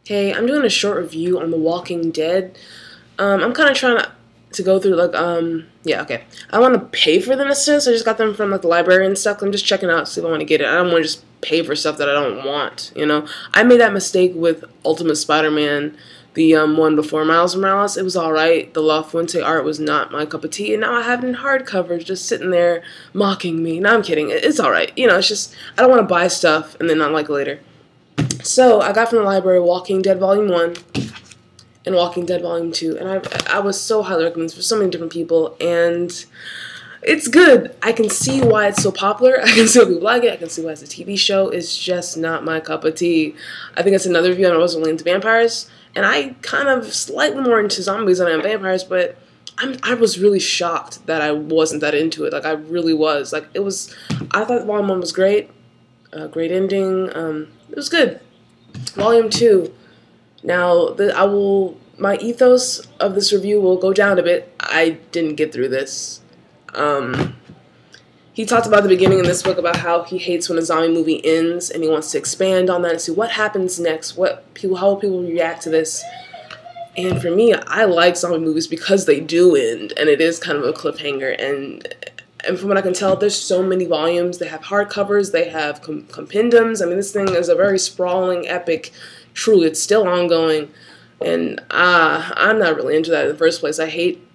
Hey, I'm doing a short review on The Walking Dead. I'm kind of trying to go through yeah, okay. I want to pay for them necessarily, so I just got them from like the library and stuff. I'm just checking out, see if I want to get it. I don't want to just pay for stuff that I don't want. I made that mistake with Ultimate Spider-Man, the one before Miles Morales. It was all right. The La Fuente art was not my cup of tea, and now I have it in hardcover, just sitting there mocking me. No, I'm kidding. It's all right. It's just I don't want to buy stuff and then not like it later. So I got from the library Walking Dead Volume 1 and Walking Dead Volume 2, and I was so highly recommended for so many different people, and it's good. I can see why it's so popular. I can see why people like it. I can see why it's a TV show. It's just not my cup of tea. I think that's another review. I wasn't really into vampires, and I kind of slightly more into zombies than I am vampires, but I was really shocked that I wasn't that into it. Like, I really was. Like, I thought Volume 1 was great. Great ending. It was good. Volume 2. Now, my ethos of this review will go down a bit. I didn't get through this. He talked about the beginning in this book about how he hates when a zombie movie ends, and he wants to expand on that and see what happens next, how will people react to this. And for me, I like zombie movies because they do end, and it is kind of a cliffhanger. And from what I can tell, there's so many volumes. They have hardcovers, they have compendiums. I mean, this thing is a very sprawling, epic. Truly, it's still ongoing. And I'm not really into that in the first place. I hate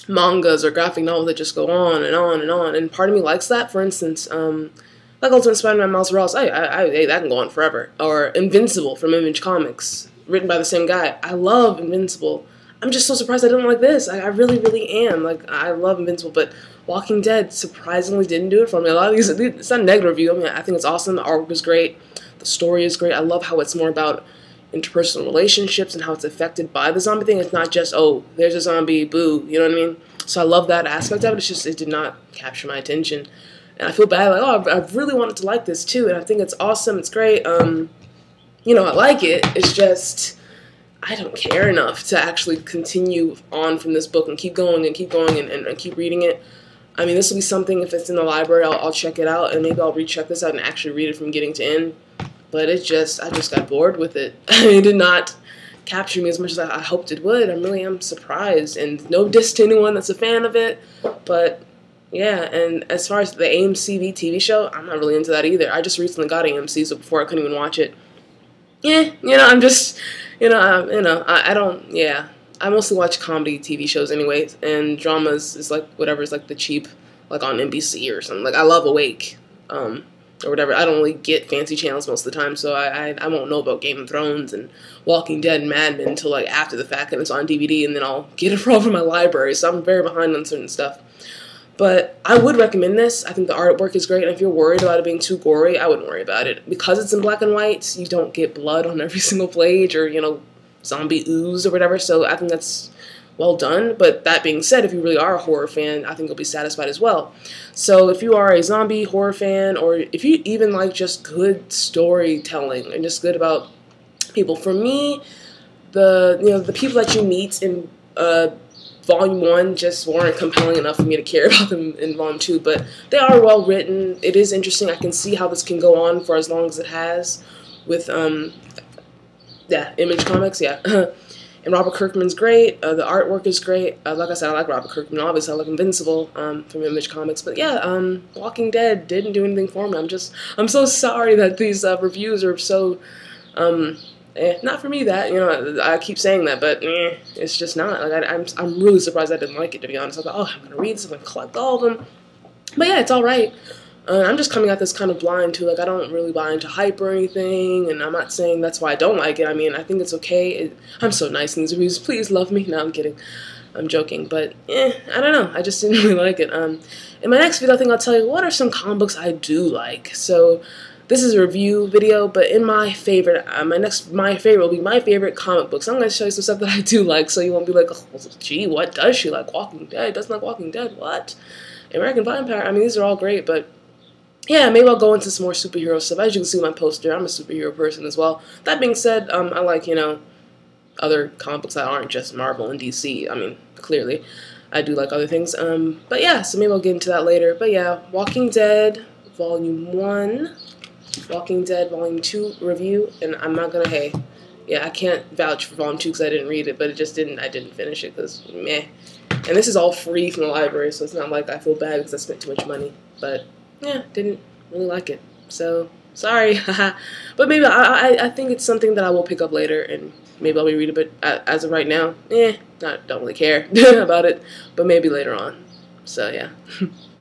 mangas or graphic novels that just go on and on and on. And part of me likes that. For instance, like Ultimate Spider-Man, Miles Morales, hey, that can go on forever. Or Invincible from Image Comics, written by the same guy. I love Invincible. I'm just so surprised I didn't like this. I really, really am. Like, I love Invincible, but Walking Dead surprisingly didn't do it for me. A lot of these, it's not a negative review. I mean, I think it's awesome. The artwork is great. The story is great. I love how it's more about interpersonal relationships and how it's affected by the zombie thing. It's not just, oh, there's a zombie, boo. You know what I mean? So I love that aspect of it. It's just, it did not capture my attention. And I feel bad, like, oh, I really wanted to like this too. And I think it's awesome. It's great. I like it. It's just, I don't care enough to actually continue on from this book and keep going and keep going and keep reading it. I mean, this will be something, if it's in the library, I'll check it out, and maybe I'll recheck this out and actually read it from beginning to end. But I just got bored with it. I mean, it did not capture me as much as I hoped it would. I really am surprised, and no diss to anyone that's a fan of it. But yeah, and as far as the AMC TV show, I'm not really into that either. I just recently got AMC, so before I couldn't even watch it. Yeah, I'm just, I don't, yeah. I mostly watch comedy TV shows anyways, and dramas is like whatever is like the cheap, like on NBC or something. Like, I love Awake, or whatever. I don't really get fancy channels most of the time, so I won't know about Game of Thrones and Walking Dead and Mad Men until like after the fact, and it's on DVD, and then I'll get it from my library, so I'm very behind on certain stuff. But I would recommend this. I think the artwork is great, and if you're worried about it being too gory, I wouldn't worry about it. Because it's in black and white, you don't get blood on every single page or, zombie ooze or whatever, so I think that's well done. But that being said, if you really are a horror fan, I think you'll be satisfied as well. So if you are a zombie horror fan, or if you even like just good storytelling and just good about people, for me, the people that you meet in Volume 1 just weren't compelling enough for me to care about them in Volume 2, but they are well written. It is interesting. I can see how this can go on for as long as it has with, yeah, Image Comics, yeah. And Robert Kirkman's great. The artwork is great. Like I said, I like Robert Kirkman. Obviously, I like Invincible from Image Comics. But yeah, Walking Dead didn't do anything for me. I'm so sorry that these reviews are so, not for me. That I keep saying that, but it's just not. Like, I'm really surprised I didn't like it, to be honest. I thought, oh, I'm gonna read this, I'm gonna collect all of them. But yeah, it's all right. I'm just coming at this kind of blind too. Like, I don't really buy into hype or anything, and I'm not saying that's why I don't like it. I mean, I think it's okay. I'm so nice in these reviews. Please love me. No, I'm kidding. I'm joking. But I don't know. I just didn't really like it. In my next video, I think I'll tell you what are some comic books I do like. So this is a review video, but in my favorite, my favorite will be my favorite comic books. I'm going to show you some stuff that I do like, so you won't be like, oh, gee, what does she like? Walking Dead? Doesn't like Walking Dead? What? American Vampire? I mean, these are all great, but yeah, maybe I'll go into some more superhero stuff. As you can see my poster, I'm a superhero person as well. That being said, I like, other comic books that aren't just Marvel and DC. I mean, clearly, I do like other things. But yeah, so maybe I'll get into that later. But yeah, Walking Dead Volume 1, Walking Dead Volume 2 review, and I'm not gonna, hey, yeah, I can't vouch for Volume 2 because I didn't read it, but I didn't finish it because meh. And this is all free from the library, so it's not like I feel bad because I spent too much money. But yeah, didn't really like it. So sorry. But maybe I think it's something that I will pick up later, and maybe I'll reread it. But as of right now, don't really care about it. But maybe later on. So yeah.